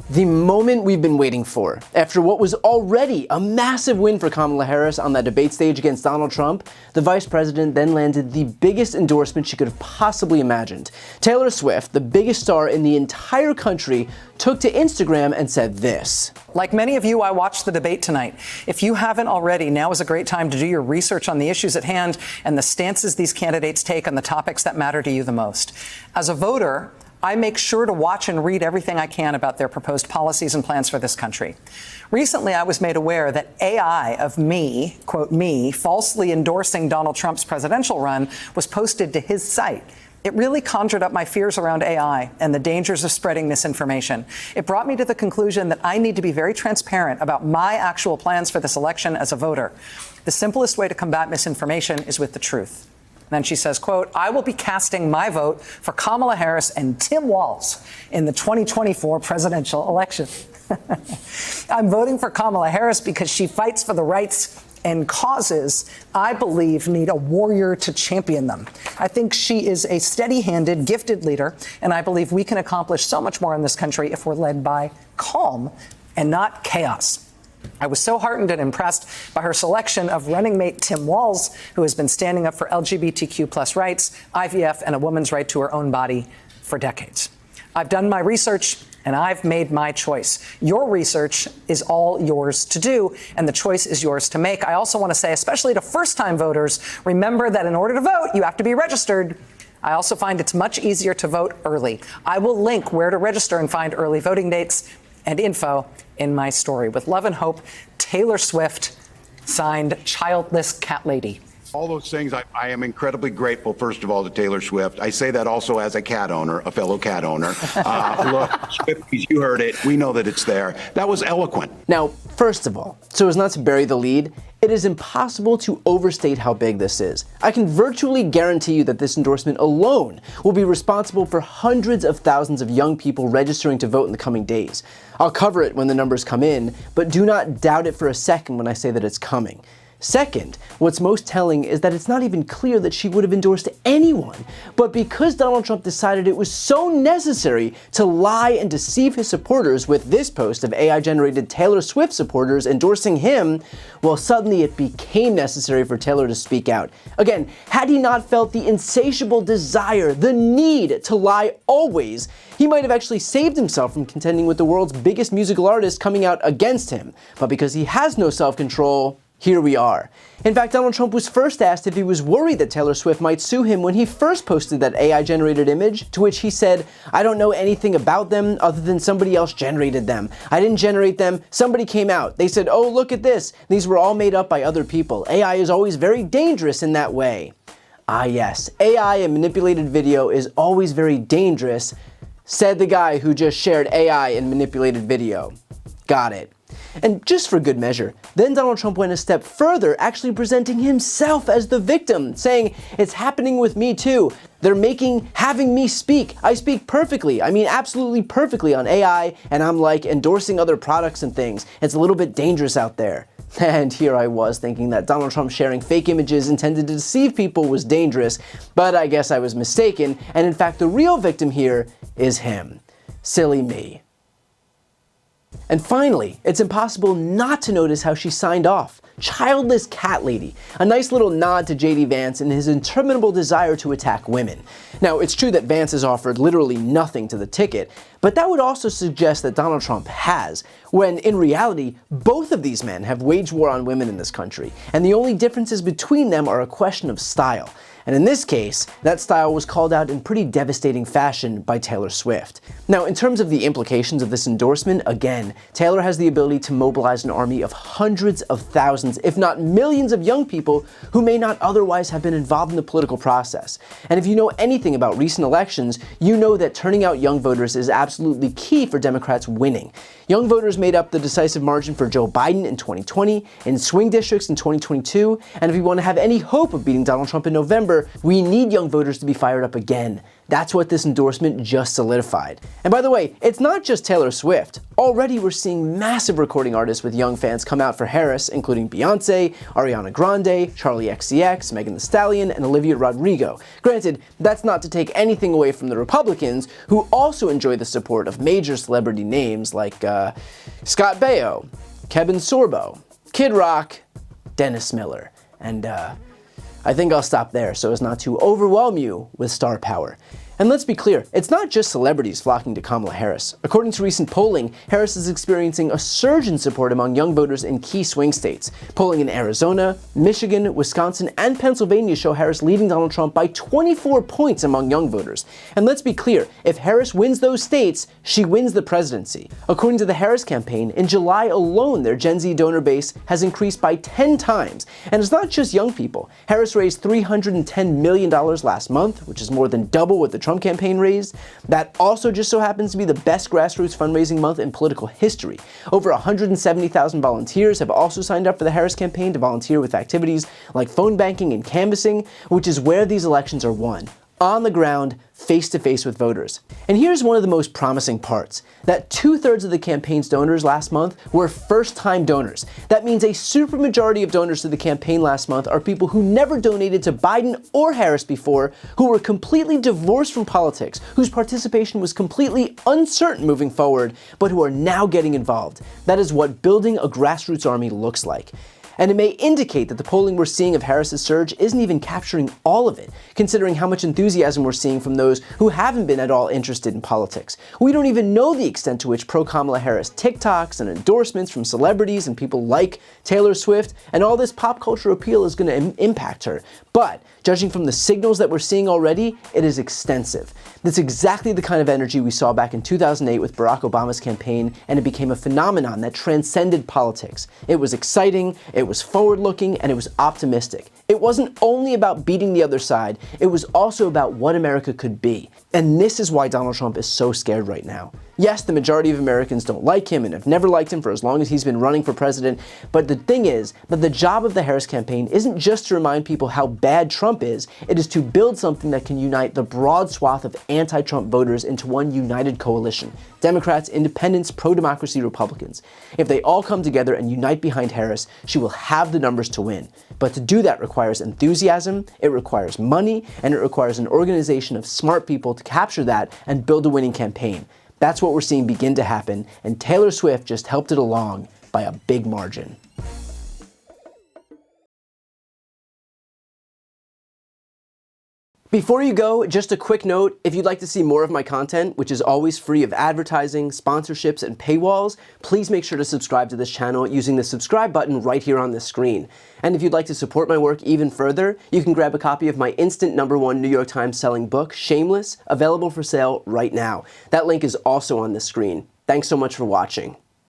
The moment we've been waiting for. After what was already a massive win for Kamala Harris on that debate stage against Donald Trump, the vice president then landed the biggest endorsement she could have possibly imagined. Taylor Swift, the biggest star in the entire country, took to Instagram and said this. Like many of you, I watched the debate tonight. If you haven't already, now is a great time to do your research on the issues at hand and the stances these candidates take on the topics that matter to you the most. As a voter, I make sure to watch and read everything I can about their proposed policies and plans for this country. Recently, I was made aware that AI of me, quote me, falsely endorsing Donald Trump's presidential run was posted to his site. It really conjured up my fears around AI and the dangers of spreading misinformation. It brought me to the conclusion that I need to be very transparent about my actual plans for this election as a voter. The simplest way to combat misinformation is with the truth. Then she says, quote, I will be casting my vote for Kamala Harris and Tim Walz in the 2024 presidential election. I'm voting for Kamala Harris because she fights for the rights and causes I believe need a warrior to champion them. I think she is a steady-handed, gifted leader, and I believe we can accomplish so much more in this country if we're led by calm and not chaos. I was so heartened and impressed by her selection of running mate Tim Walz, who has been standing up for LGBTQ plus rights, IVF, and a woman's right to her own body for decades. I've done my research, and I've made my choice. Your research is all yours to do, and the choice is yours to make. I also want to say, especially to first-time voters, remember that in order to vote, you have to be registered. I also find it's much easier to vote early. I will link where to register and find early voting dates and info in my story. With love and hope, Taylor Swift, signed Childless Cat Lady. All those things, I am incredibly grateful, first of all, to Taylor Swift. I say that also as a cat owner, a fellow cat owner. Look, Swifties, you heard it. We know that it's there. That was eloquent. Now, first of all, so as not to bury the lead, it is impossible to overstate how big this is. I can virtually guarantee you that this endorsement alone will be responsible for hundreds of thousands of young people registering to vote in the coming days. I'll cover it when the numbers come in, but do not doubt it for a second when I say that it's coming. Second, what's most telling is that it's not even clear that she would have endorsed anyone, but because Donald Trump decided it was so necessary to lie and deceive his supporters with this post of AI-generated Taylor Swift supporters endorsing him, well, suddenly it became necessary for Taylor to speak out. Again, had he not felt the insatiable desire, the need to lie always, he might have actually saved himself from contending with the world's biggest musical artist coming out against him. But because he has no self-control, here we are. In fact, Donald Trump was first asked if he was worried that Taylor Swift might sue him when he first posted that AI-generated image, to which he said, I don't know anything about them other than somebody else generated them. I didn't generate them. Somebody came out. They said, oh, look at this. These were all made up by other people. AI is always very dangerous in that way. Ah, yes. AI and manipulated video is always very dangerous, said the guy who just shared AI and manipulated video. Got it. And just for good measure, then Donald Trump went a step further, actually presenting himself as the victim, saying, it's happening with me too. They're having me speak. I speak perfectly. I mean, absolutely perfectly on AI, and I'm like endorsing other products and things. It's a little bit dangerous out there. And here I was thinking that Donald Trump sharing fake images intended to deceive people was dangerous, but I guess I was mistaken, and in fact the real victim here is him. Silly me. And finally, it's impossible not to notice how she signed off. Childless Cat Lady, a nice little nod to J.D. Vance and his interminable desire to attack women. Now, it's true that Vance has offered literally nothing to the ticket, but that would also suggest that Donald Trump has, when in reality, both of these men have waged war on women in this country, and the only differences between them are a question of style. And in this case, that style was called out in pretty devastating fashion by Taylor Swift. Now, in terms of the implications of this endorsement, again, Taylor has the ability to mobilize an army of hundreds of thousands, if not millions of young people who may not otherwise have been involved in the political process. And if you know anything about recent elections, you know that turning out young voters is absolutely key for Democrats winning. Young voters made up the decisive margin for Joe Biden in 2020, in swing districts in 2022, and if we want to have any hope of beating Donald Trump in November, we need young voters to be fired up again. That's what this endorsement just solidified. And by the way, it's not just Taylor Swift. Already we're seeing massive recording artists with young fans come out for Harris, including Beyonce, Ariana Grande, Charli XCX, Megan Thee Stallion, and Olivia Rodrigo. Granted, that's not to take anything away from the Republicans, who also enjoy the support of major celebrity names like Scott Baio, Kevin Sorbo, Kid Rock, Dennis Miller, and I think I'll stop there so as not to overwhelm you with star power. And let's be clear, it's not just celebrities flocking to Kamala Harris. According to recent polling, Harris is experiencing a surge in support among young voters in key swing states. Polling in Arizona, Michigan, Wisconsin, and Pennsylvania show Harris leading Donald Trump by 24 points among young voters. And let's be clear, if Harris wins those states, she wins the presidency. According to the Harris campaign, in July alone, their Gen Z donor base has increased by 10 times. And it's not just young people. Harris raised $310 million last month, which is more than double what the Trump campaign raised. That also just so happens to be the best grassroots fundraising month in political history. Over 170,000 volunteers have also signed up for the Harris campaign to volunteer with activities like phone banking and canvassing, which is where these elections are won. On the ground, face-to-face with voters. And here's one of the most promising parts, that 2/3 of the campaign's donors last month were first-time donors. That means a supermajority of donors to the campaign last month are people who never donated to Biden or Harris before, who were completely divorced from politics, whose participation was completely uncertain moving forward, but who are now getting involved. That is what building a grassroots army looks like. And it may indicate that the polling we're seeing of Harris's surge isn't even capturing all of it, considering how much enthusiasm we're seeing from those who haven't been at all interested in politics. We don't even know the extent to which pro-Kamala Harris TikToks and endorsements from celebrities and people like Taylor Swift and all this pop culture appeal is going to impact her. But judging from the signals that we're seeing already, it is extensive. That's exactly the kind of energy we saw back in 2008 with Barack Obama's campaign, and it became a phenomenon that transcended politics. It was exciting, it was forward-looking, and it was optimistic. It wasn't only about beating the other side, it was also about what America could be. And this is why Donald Trump is so scared right now. Yes, the majority of Americans don't like him and have never liked him for as long as he's been running for president, but the thing is that the job of the Harris campaign isn't just to remind people how bad Trump is, it is to build something that can unite the broad swath of anti-Trump voters into one united coalition. Democrats, independents, pro-democracy Republicans. If they all come together and unite behind Harris, she will have the numbers to win. But to do that requires enthusiasm, it requires money, and it requires an organization of smart people to capture that and build a winning campaign. That's what we're seeing begin to happen, and Taylor Swift just helped it along by a big margin. Before you go, just a quick note, if you'd like to see more of my content, which is always free of advertising, sponsorships, and paywalls, please make sure to subscribe to this channel using the subscribe button right here on the screen. And if you'd like to support my work even further, you can grab a copy of my instant #1 New York Times selling book, Shameless, available for sale right now. That link is also on the screen. Thanks so much for watching.